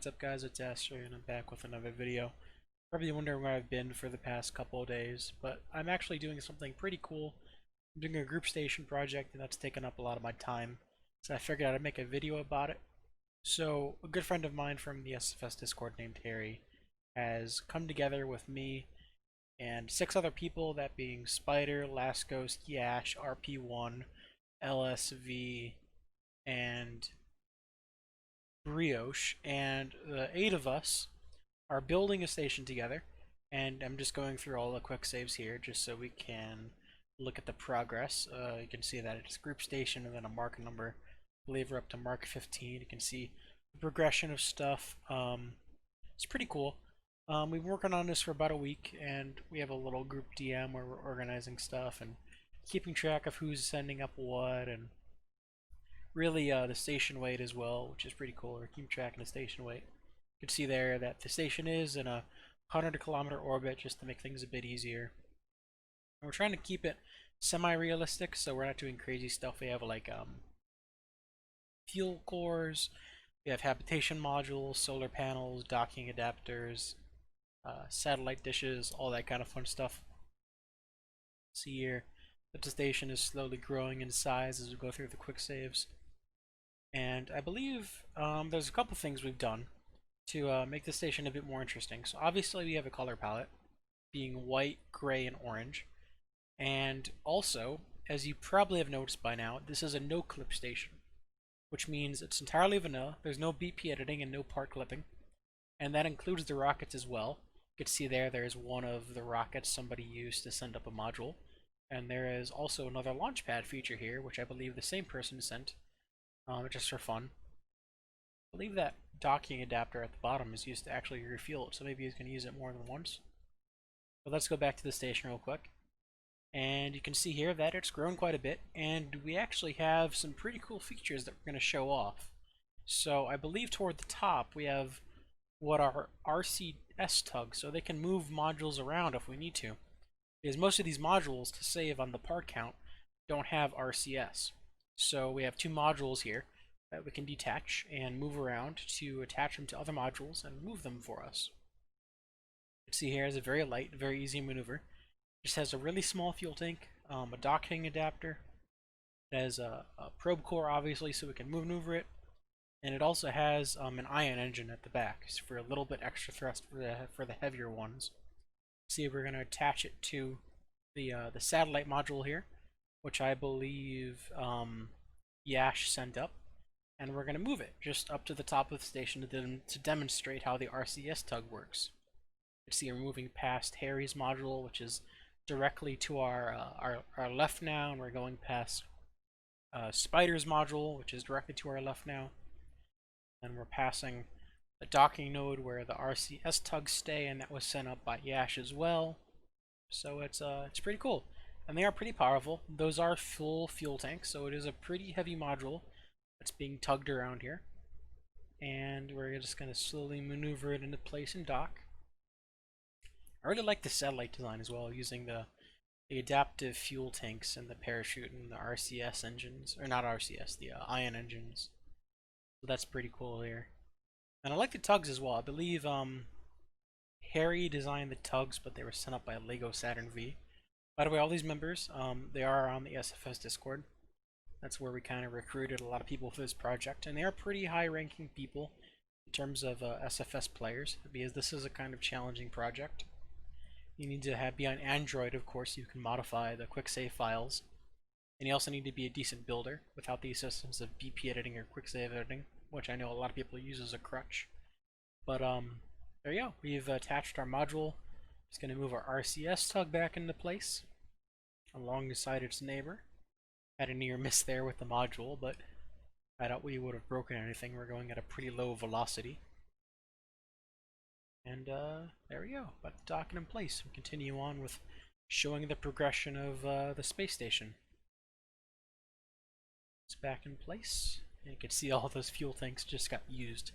What's up guys, it's Asher and I'm back with another video. Probably wondering where I've been for the past couple of days, but I'm actually doing something pretty cool. I'm doing a group station project and that's taken up a lot of my time, so I figured I'd make a video about it. So a good friend of mine from the SFS Discord named Harry has come together with me and 6 other people, that being Spider, Last Ghost, Yash, RP1, LSV, and Brioche, and the 8 of us are building a station together, and I'm just going through all the quick saves here just so we can look at the progress. You can see that it's group station and then a mark number. I believe we're up to mark 15. You can see the progression of stuff. It's pretty cool. We've been working on this for about a week, and we have a little group DM where we're organizing stuff and keeping track of who's sending up what, and really the station weight as well, which is pretty cool. We're keeping track of the station weight. You can see there that the station is in a 100-kilometer orbit just to make things a bit easier. And we're trying to keep it semi-realistic, so we're not doing crazy stuff. We have like fuel cores, we have habitation modules, solar panels, docking adapters, satellite dishes, all that kind of fun stuff. See here that the station is slowly growing in size as we go through the quick saves. And I believe there's a couple things we've done to make the station a bit more interesting. So obviously we have a color palette being white, gray, and orange. And also, as you probably have noticed by now, this is a no-clip station, which means it's entirely vanilla. There's no BP editing and no part clipping. And that includes the rockets as well. You can see there's one of the rockets somebody used to send up a module. And there is also another launch pad feature here, which I believe the same person sent. Just for fun. I believe that docking adapter at the bottom is used to actually refuel it, so maybe he's going to use it more than once. But let's go back to the station real quick. And you can see here that it's grown quite a bit, and we actually have some pretty cool features that we're going to show off. So I believe toward the top we have what are RCS tugs, so they can move modules around if we need to. Because most of these modules, to save on the part count, don't have RCS. So we have 2 modules here that we can detach and move around to attach them to other modules and move them for us. You can see here is a very light, very easy maneuver. It just has a really small fuel tank, a docking adapter. It has a probe core, obviously, so we can maneuver it. And it also has an ion engine at the back for a little bit extra thrust for the heavier ones. See, we're going to attach it to the satellite module here, which I believe Yash sent up, and we're going to move it just up to the top of the station to demonstrate how the RCS tug works. You see we're moving past Harry's module, which is directly to our left now, and we're going past Spider's module, which is directly to our left now. And we're passing the docking node where the RCS tugs stay, and that was sent up by Yash as well. So it's pretty cool. And they are pretty powerful. Those are full fuel tanks, so it is a pretty heavy module that's being tugged around here. And we're just going to slowly maneuver it into place and dock. I really like the satellite design as well, using the adaptive fuel tanks and the parachute and the RCS engines, or not RCS, the ion engines. So that's pretty cool here. And I like the tugs as well. I believe Harry designed the tugs, but they were sent up by Lego Saturn V. By the way, all these members, they are on the SFS Discord. That's where we kind of recruited a lot of people for this project, and they are pretty high-ranking people in terms of SFS players, because this is a kind of challenging project. You need to be on Android, of course, so you can modify the quick save files, and you also need to be a decent builder without the assistance of BP editing or quick save editing, which I know a lot of people use as a crutch. But there you go. We've attached our module. Just going to move our RCS tug back into place alongside its neighbor. Had a near miss there with the module, but I doubt we would have broken anything. We're going at a pretty low velocity. And there we go. Got the docking in place. We continue on with showing the progression of the space station. It's back in place. And you can see all those fuel tanks just got used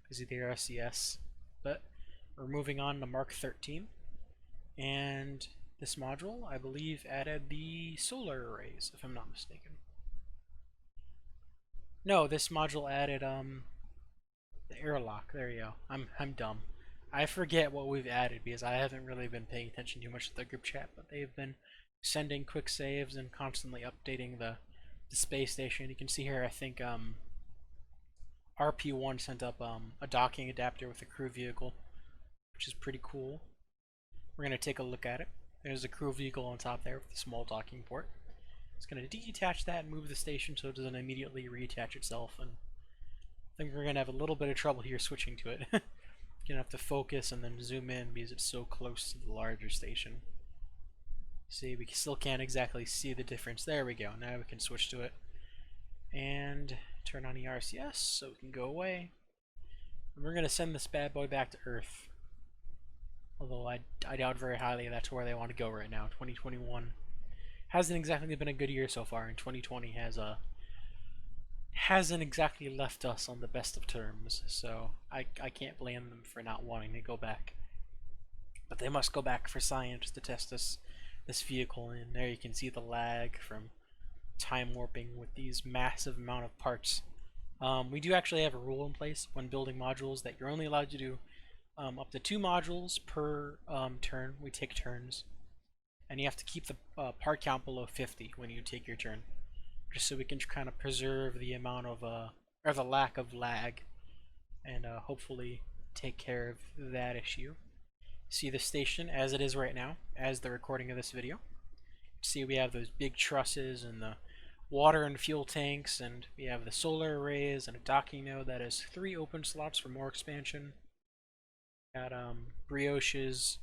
because of the RCS. But we're moving on to Mark 13. And this module, I believe, added the solar arrays, if I'm not mistaken. No, this module added The airlock. There you go. I'm dumb. I forget what we've added because I haven't really been paying attention too much to the group chat, but they've been sending quick saves and constantly updating the space station. You can see here, I think RP1 sent up a docking adapter with a crew vehicle, which is pretty cool. We're going to take a look at it. There's a crew vehicle on top there with a small docking port. It's going to detach that and move the station so it doesn't immediately reattach itself, and I think we're going to have a little bit of trouble here switching to it. You're going to have to focus and then zoom in because it's so close to the larger station. See, we still can't exactly see the difference. There we go. Now we can switch to it. And turn on ERCS so it can go away. And we're going to send this bad boy back to Earth. Although I doubt very highly that's where they want to go right now. 2021 hasn't exactly been a good year so far, and 2020 hasn't exactly left us on the best of terms. So I can't blame them for not wanting to go back. But they must go back for science to test this vehicle, and there you can see the lag from time warping with these massive amount of parts. We do actually have a rule in place when building modules that you're only allowed to do up to 2 modules per turn. We take turns, and you have to keep the part count below 50 when you take your turn, just so we can kind of preserve the amount of or the lack of lag, and hopefully take care of that issue. See the station as it is right now, as the recording of this video. See, we have those big trusses and the water and fuel tanks, and we have the solar arrays and a docking node that has 3 open slots for more expansion. Got Brioche's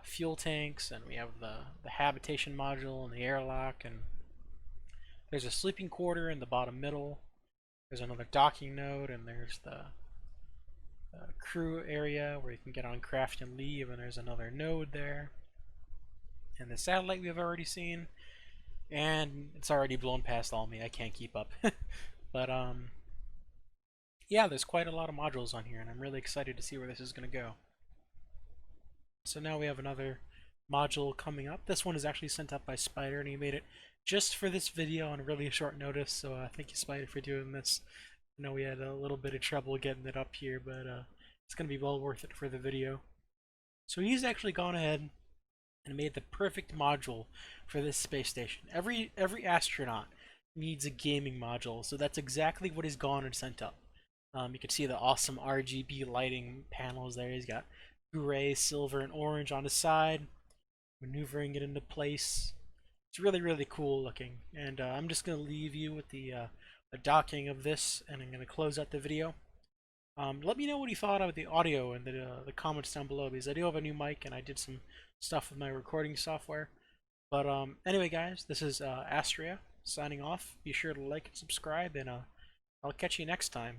fuel tanks, and we have the habitation module and the airlock, and there's a sleeping quarter in the bottom middle. There's another docking node, and there's the crew area where you can get on craft and leave, and there's another node there. And the satellite we've already seen, and it's already blown past all me. I can't keep up. But yeah, there's quite a lot of modules on here, and I'm really excited to see where this is going to go. So now we have another module coming up. This one is actually sent up by Spider, and he made it just for this video on really short notice, so thank you, Spider, for doing this. I know we had a little bit of trouble getting it up here, but it's going to be well worth it for the video. So he's actually gone ahead and made the perfect module for this space station. Every astronaut needs a gaming module, so that's exactly what he's gone and sent up. You can see the awesome RGB lighting panels there. He's got gray, silver, and orange on his side, maneuvering it into place. It's really, really cool looking. And I'm just going to leave you with the docking of this, and I'm going to close out the video. Let me know what you thought of the audio in the comments down below, because I do have a new mic and I did some stuff with my recording software. But anyway, guys, this is Astria signing off. Be sure to like and subscribe, and I'll catch you next time.